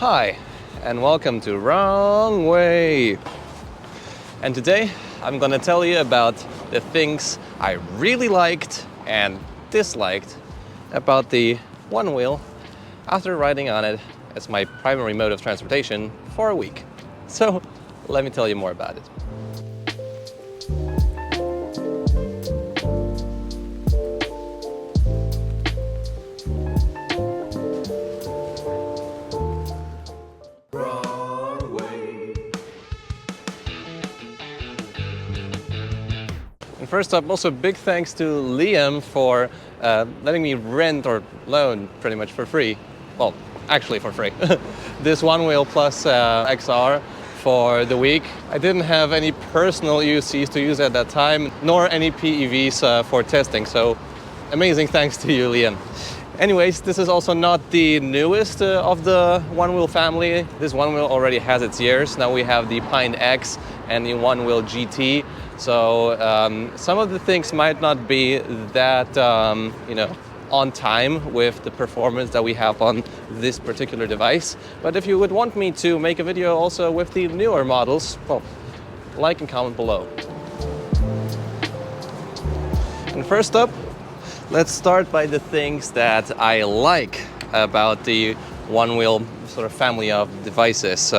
Hi, and welcome to Wrong Way. And today I'm gonna tell you about the things I really liked and disliked about the OneWheel after riding on it as my primary mode of transportation for a week. So let me tell you more about it. And first up, also big thanks to Liam for letting me rent or loan pretty much for free. Well, actually for free. This OneWheel XR for the week. I didn't have any personal EUCs to use at that time, nor any PEVs for testing. So amazing thanks to you, Liam. Anyways, this is also not the newest of the OneWheel family. This OneWheel already has its years. Now we have the Pine X and the OneWheel GT. So some of the things might not be that, on time with the performance that we have on this particular device. But if you would want me to make a video also with the newer models, well, like and comment below. And first up, let's start by the things that I like about the OneWheel sort of family of devices.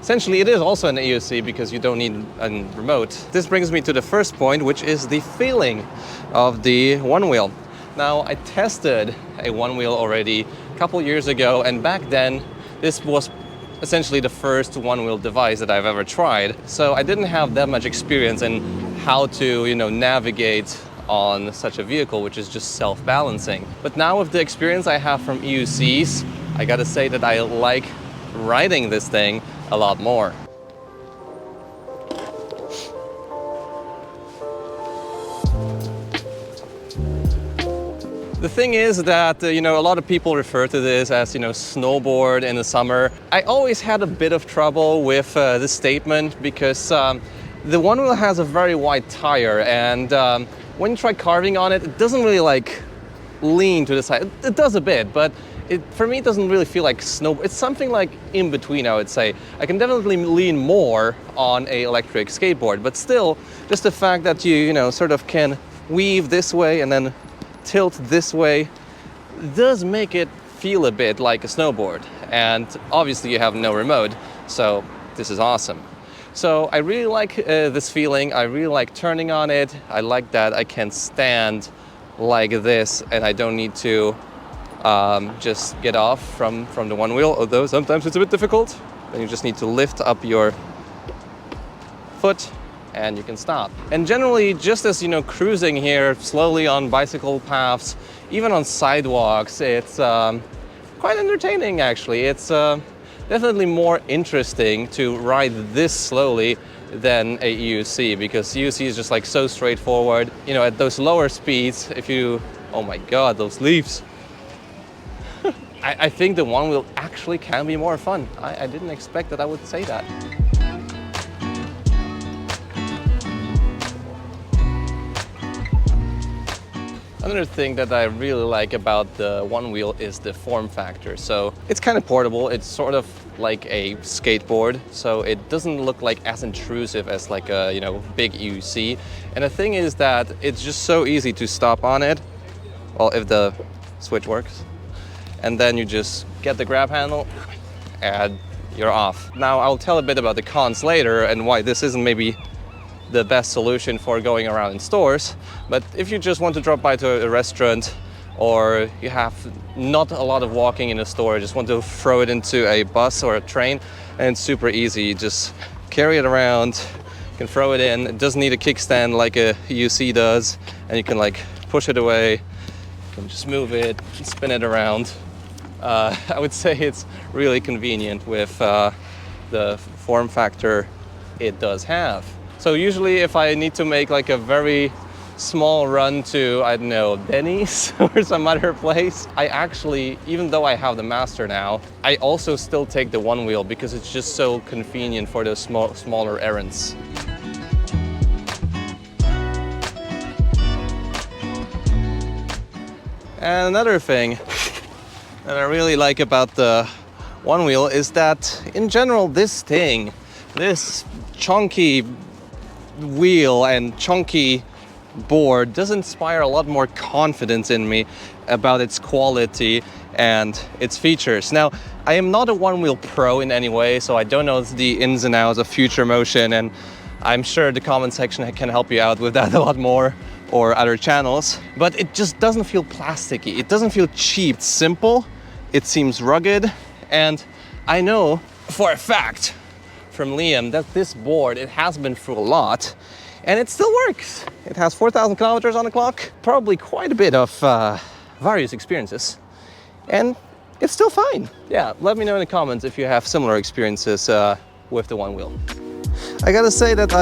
Essentially, it is also an EUC because you don't need a remote. This brings me to the first point, which is the feeling of the OneWheel. Now, I tested a OneWheel already a couple years ago, and back then, this was essentially the first OneWheel device that I've ever tried. So I didn't have that much experience in how to, navigate on such a vehicle, which is just self-balancing. But now with the experience I have from EUCs, I gotta say that I like riding this thing a lot more. The thing is that, a lot of people refer to this as, snowboard in the summer. I always had a bit of trouble with this statement because the OneWheel has a very wide tire, and when you try carving on it, it doesn't really lean to the side. It does a bit, but for me, it doesn't really feel like snowboard. It's something like in between, I would say. I can definitely lean more on an electric skateboard, but still, just the fact that you, sort of can weave this way and then tilt this way does make it feel a bit like a snowboard. And obviously you have no remote, so this is awesome. So I really like this feeling. I really like turning on it. I like that I can stand like this and I don't need to just get off from the OneWheel, although sometimes it's a bit difficult. Then you just need to lift up your foot and you can stop. And generally, just as cruising here slowly on bicycle paths, even on sidewalks, it's quite entertaining actually. It's definitely more interesting to ride this slowly than a EUC, because EUC is just so straightforward. At those lower speeds, oh my god, those leaves. I think the OneWheel actually can be more fun. I didn't expect that I would say that. Another thing that I really like about the OneWheel is the form factor. So it's kind of portable. It's sort of like a skateboard, so it doesn't look as intrusive as a big EUC. And the thing is that it's just so easy to stop on it. Well, if the switch works. And then you just get the grab handle and you're off. Now I'll tell a bit about the cons later and why this isn't maybe the best solution for going around in stores. But if you just want to drop by to a restaurant, or you have not a lot of walking in a store, just want to throw it into a bus or a train, and it's super easy. You just carry it around, you can throw it in. It doesn't need a kickstand like a EUC does, and you can push it away, you can just move it, spin it around. I would say it's really convenient with the form factor it does have. So usually if I need to make a very small run to, I don't know, Denny's or some other place, I actually, even though I have the Master now, I also still take the OneWheel because it's just so convenient for those smaller errands. And another thing that I really like about the one wheel is that in general this thing, this chunky wheel and chunky board does inspire a lot more confidence in me about its quality and its features. Now, I am not a one wheel pro in any way, so I don't know the ins and outs of future motion, and I'm sure the comment section can help you out with that a lot more, or other channels, but it just doesn't feel plasticky. It doesn't feel cheap. It's simple, it seems rugged, and I know for a fact from Liam that this board, it has been through a lot, and it still works. It has 4,000 kilometers on the clock, probably quite a bit of various experiences, and it's still fine. Yeah, let me know in the comments if you have similar experiences with the one wheel. I gotta say that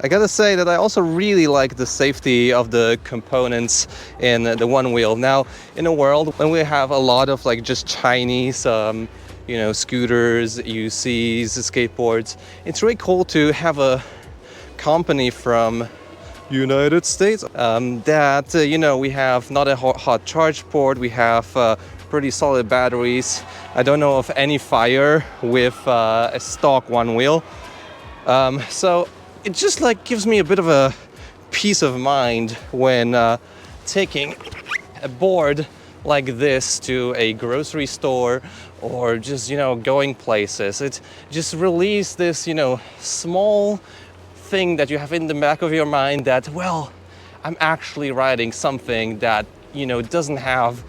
I gotta say that I also really like the safety of the components in the one wheel. Now, in a world when we have a lot of like just Chinese, you know, scooters, EUCs, skateboards, it's really cool to have a company from United States that, you know, we have not a hot charge port, we have pretty solid batteries. I don't know of any fire with a stock one wheel. So it just like gives me a bit of a peace of mind when taking a board like this to a grocery store or just, you know, going places. It just releases this, you know, small thing that you have in the back of your mind that, well, I'm actually riding something that, you know, doesn't have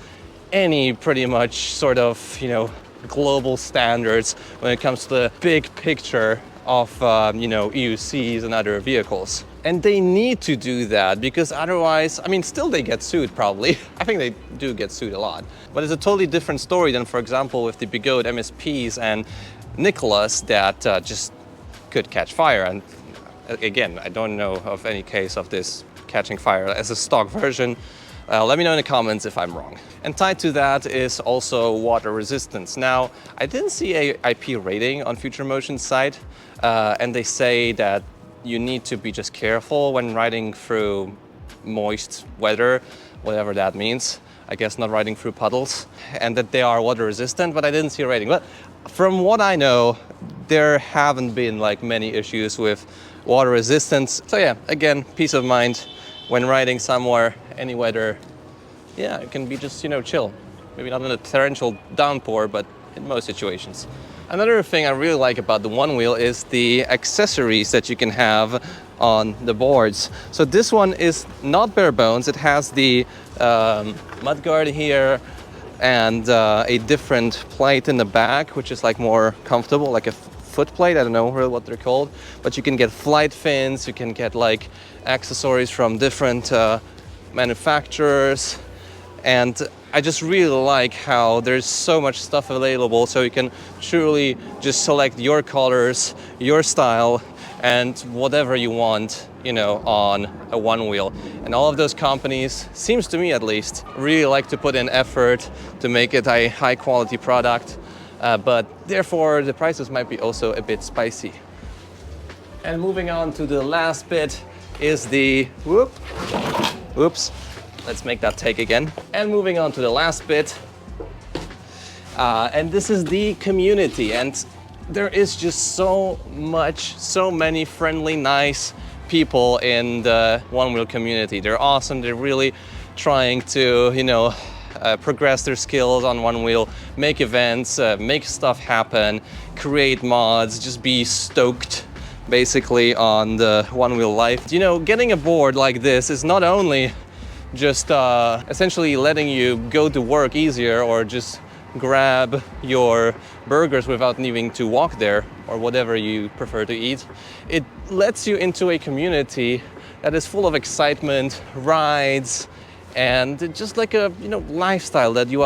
any pretty much sort of, you know, global standards when it comes to the big picture of, you know, EUCs and other vehicles. And they need to do that because otherwise, I mean, still they get sued probably. I think they do get sued a lot. But it's a totally different story than, for example, with the Bigot MSPs and Nicholas that just could catch fire. And again, I don't know of any case of this catching fire as a stock version. Let me know in the comments if I'm wrong. And tied to that is also water resistance. Now, I didn't see a IP rating on Future Motion's site, and they say that you need to be just careful when riding through moist weather, whatever that means. I guess not riding through puddles, and that they are water resistant, but I didn't see a rating. But from what I know, there haven't been like many issues with water resistance. So yeah, again, peace of mind when riding somewhere, any weather. Yeah, it can be just, you know, chill. Maybe not in a torrential downpour, but in most situations. Another thing I really like about the one wheel is the accessories that you can have on the boards. So this one is not bare bones. It has the mudguard here and a different plate in the back, which is like more comfortable, like a foot plate. I don't know really what they're called, but you can get flight fins, you can get like accessories from different manufacturers, and I just really like how there's so much stuff available, so you can truly just select your colors, your style, and whatever you want, you know, on a one wheel. And all of those companies, seems to me at least, really like to put in effort to make it a high quality product, but therefore the prices might be also a bit spicy. And moving on to the last bit is the, oops, let's make that take again. And moving on to the last bit, and this is the community. And there is just so many friendly, nice people in the one wheel community. They're awesome. They're really trying to, you know, progress their skills on one wheel, make events, make stuff happen, create mods, just be stoked basically on the one wheel life. You know, getting a board like this is not only just essentially letting you go to work easier or just grab your burgers without needing to walk there or whatever you prefer to eat. It lets you into a community that is full of excitement, rides, and just like a, you know, lifestyle that you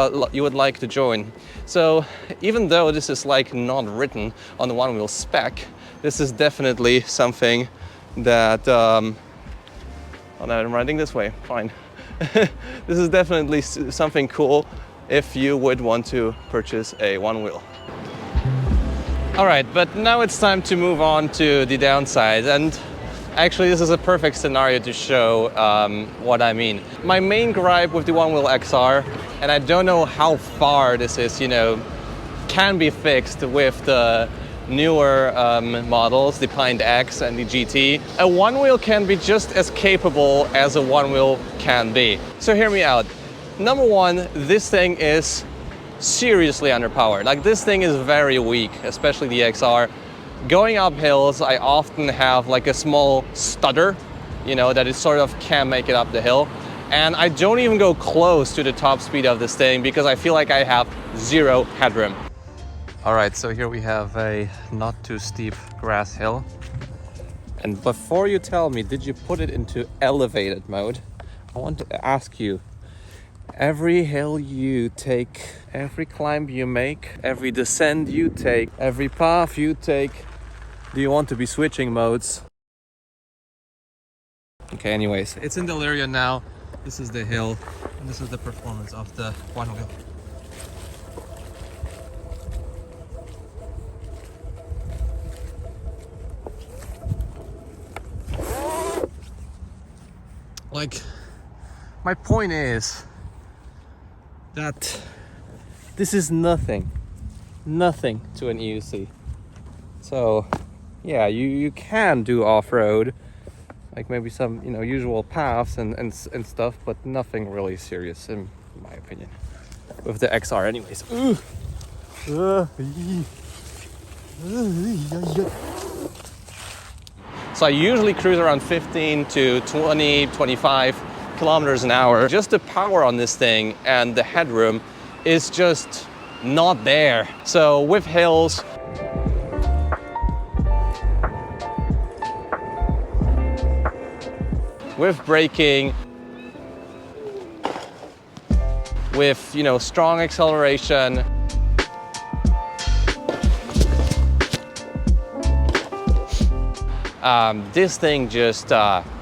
would like to join. So even though this is like not written on the one wheel spec, this is definitely something that oh no, I'm riding this way, fine. This is definitely something cool if you would want to purchase a one wheel. All right, but now it's time to move on to the downside. And Actually, this is a perfect scenario to show what I mean. My main gripe with the OneWheel XR, and I don't know how far this is, you know, can be fixed with the newer models, the Pint X and the GT. A OneWheel can be just as capable as a OneWheel can be. So hear me out. Number one, this thing is seriously underpowered. Like, this thing is very weak, especially the XR. Going up hills, I often have like a small stutter, you know, that it sort of can't make it up the hill. And I don't even go close to the top speed of this thing because I feel like I have zero headroom. All right, so here we have a not too steep grass hill. And before you tell me, did you put it into elevated mode? I want to ask you, every hill you take, every climb you make, every descent you take, every path you take, do you want to be switching modes? Okay, anyways, it's in Delirium now. This is the hill, and this is the performance of the OneWheel. Like, my point is that this is nothing to an EUC. So yeah, you can do off-road, like maybe some, you know, usual paths and stuff, but nothing really serious in my opinion with the XR anyways. So I usually cruise around 15 to 20, 25 kilometers an hour. Just the power on this thing and the headroom is just not there. So with hills, with braking, with, you know, strong acceleration, this thing just,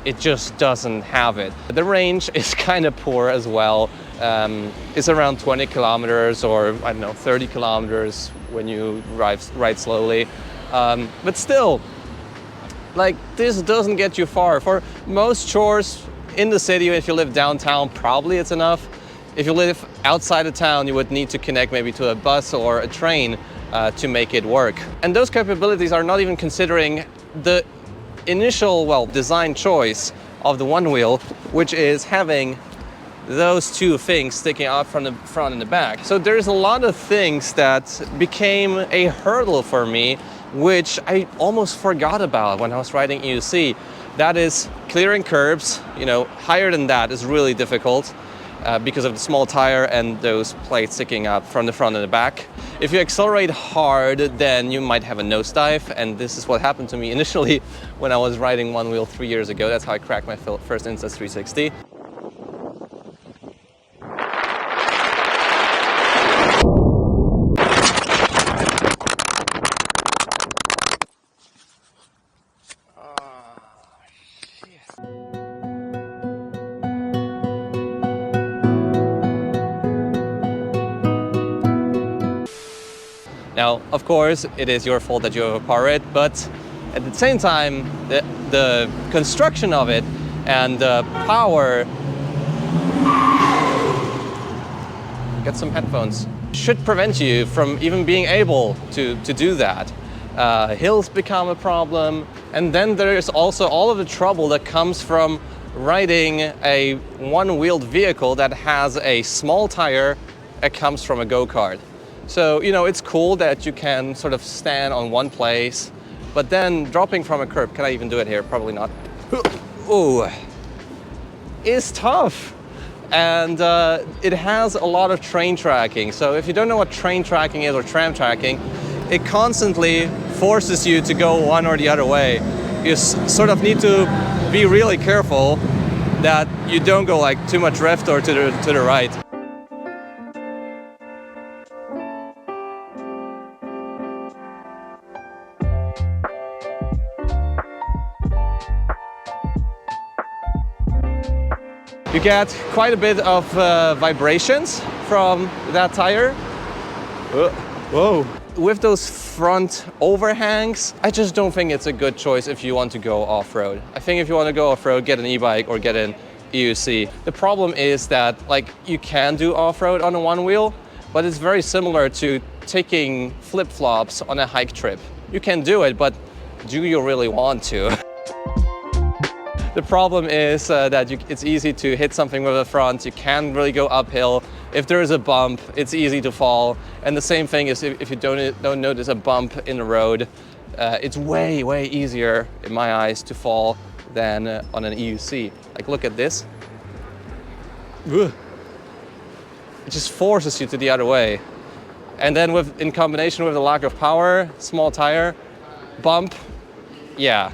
it just doesn't have it. The range is kind of poor as well. It's around 20 kilometers or, I don't know, 30 kilometers when you ride slowly. But still, like, this doesn't get you far. For most chores in the city, if you live downtown, probably it's enough. If you live outside of town, you would need to connect maybe to a bus or a train to make it work. And those capabilities are not even considering the initial, well, design choice of the OneWheel, which is having those two things sticking out from the front and the back. So there's a lot of things that became a hurdle for me, which I almost forgot about when I was riding EUC. That is clearing curbs. You know, higher than that is really difficult because of the small tire and those plates sticking up from the front and the back. If you accelerate hard, then you might have a nosedive, and this is what happened to me initially when I was riding OneWheel 3 years ago. That's how I cracked my first Insta 360. Now, of course, it is your fault that you overpower it, but at the same time, the construction of it and the power, get some headphones, should prevent you from even being able to do that. Hills become a problem, and then there is also all of the trouble that comes from riding a one-wheeled vehicle that has a small tire that comes from a go-kart. So, you know, it's cool that you can sort of stand on one place, but then dropping from a curb, can I even do it here? Probably not. Ooh, is tough. And it has a lot of train tracking. So if you don't know what train tracking is or tram tracking, it constantly forces you to go one or the other way. You sort of need to be really careful that you don't go like too much left or to the right. You get quite a bit of vibrations from that tire. Whoa. with those front overhangs, I just don't think it's a good choice if you want to go off-road. I think if you want to go off-road, get an e-bike or get an EUC. The problem is that like you can do off-road on a one wheel, but it's very similar to taking flip-flops on a hike trip. You can do it, but do you really want to? The problem is that it's easy to hit something with the front. You can't really go uphill. If there is a bump, it's easy to fall. And the same thing is if you don't notice a bump in the road, it's way, way easier in my eyes to fall than on an EUC. Like look at this. Ugh. It just forces you to the other way. And then in combination with the lack of power, small tire, bump, yeah.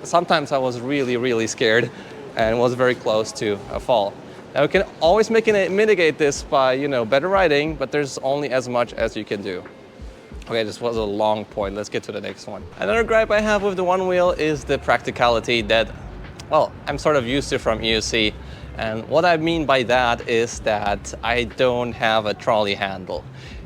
Sometimes I was really, really scared and was very close to a fall. Now you can always mitigate this by, you know, better riding, but there's only as much as you can do. Okay, this was a long point. Let's get to the next one. Another gripe I have with the one wheel is the practicality that, well, I'm sort of used to from EUC. And what I mean by that is that I don't have a trolley handle.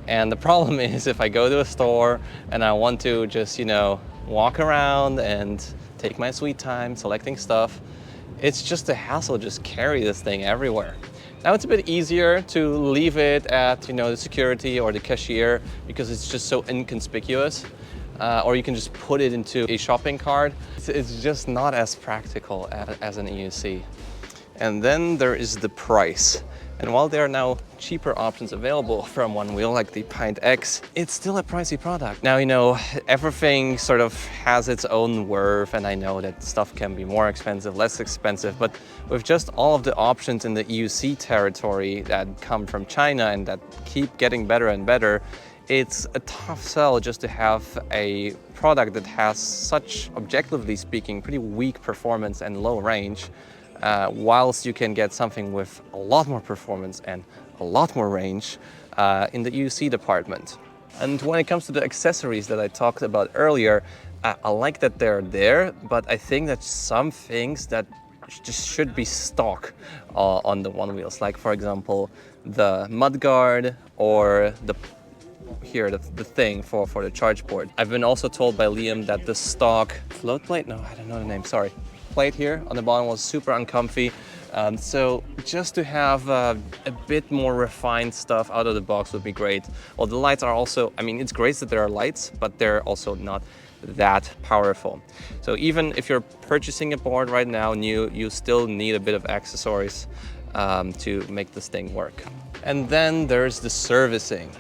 And the problem is if I go to a store and I want to just, you know, walk around and take my sweet time selecting stuff, it's just a hassle to just carry this thing everywhere. Now it's a bit easier to leave it at, you know, the security or the cashier because it's just so inconspicuous, or you can just put it into a shopping cart. It's just not as practical as an EUC. And then there is the price. And while there are now cheaper options available from one wheel, like the Pint X, it's still a pricey product. Now, you know, everything sort of has its own worth, and I know that stuff can be more expensive, less expensive, but with just all of the options in the EUC territory that come from China and that keep getting better and better, it's a tough sell just to have a product that has such, objectively speaking, pretty weak performance and low range. Whilst you can get something with a lot more performance and a lot more range in the EUC department. And when it comes to the accessories that I talked about earlier, I like that they're there, but I think that some things that just should be stock on the one wheels, like for example the mudguard or the thing for the charge board. I've been also told by Liam that the stock float plate, no, I don't know the name, sorry. Plate here on the bottom was super uncomfy. So just to have a bit more refined stuff out of the box would be great. Well, the lights are also, I mean, it's great that there are lights, but they're also not that powerful. So even if you're purchasing a board right now new, you still need a bit of accessories to make this thing work. And then there's the servicing.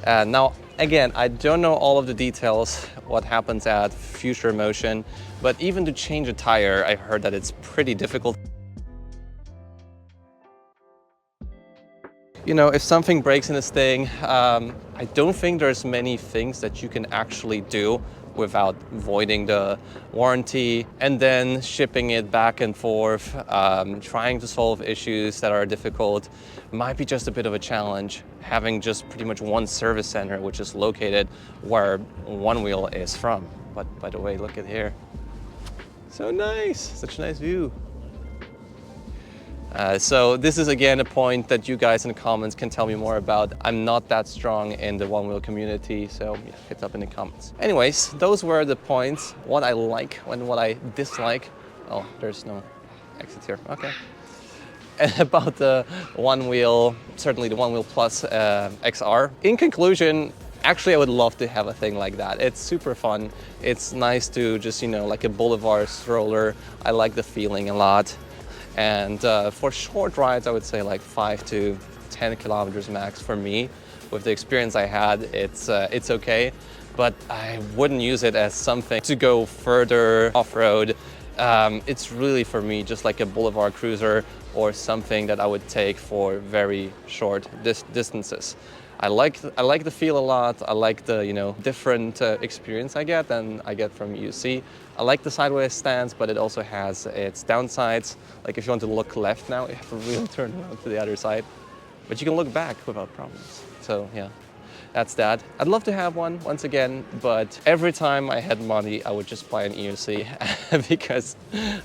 Now, again, I don't know all of the details, what happens at Future Motion, but even to change a tire, I've heard that it's pretty difficult. You know, if something breaks in this thing, I don't think there's many things that you can actually do without voiding the warranty and then shipping it back and forth. Trying to solve issues that are difficult might be just a bit of a challenge, having just pretty much one service center which is located where one wheel is from. But by the way, look at here. So nice, such a nice view. So this is again a point that you guys in the comments can tell me more about. I'm not that strong in the one wheel community, so yeah, hit it up in the comments. Anyways, those were the points, what I like and what I dislike. Oh, there's no exit here, okay. And about the one wheel, certainly the One Wheel Plus XR. In conclusion, actually I would love to have a thing like that. It's super fun. It's nice to just, you know, like a boulevard stroller. I like the feeling a lot. And for short rides, I would say like 5 to 10 kilometers max for me. With the experience I had, it's okay, but I wouldn't use it as something to go further off-road. It's really for me just like a boulevard cruiser or something that I would take for very short distances. I like the feel a lot. I like the, you know, different experience I get than I get from EUC. I like the sideways stance, but it also has its downsides. Like if you want to look left now, you have to really turn around to the other side. But you can look back without problems. So yeah, that's that. I'd love to have one once again, but every time I had money, I would just buy an EUC because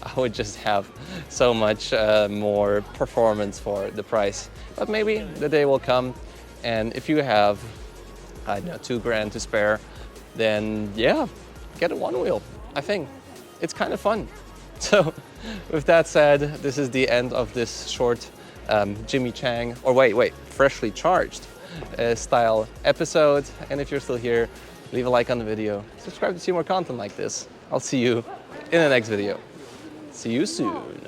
I would just have so much more performance for the price. But maybe the day will come. And if you have I don't know, $2 grand to spare, then yeah, get a one wheel. I think it's kind of fun. So with that said, this is the end of this short Jimmy Chang, or wait, freshly charged style episode. And if you're still here, leave a like on the video, subscribe to see more content like this. I'll see you in the next video. See you soon.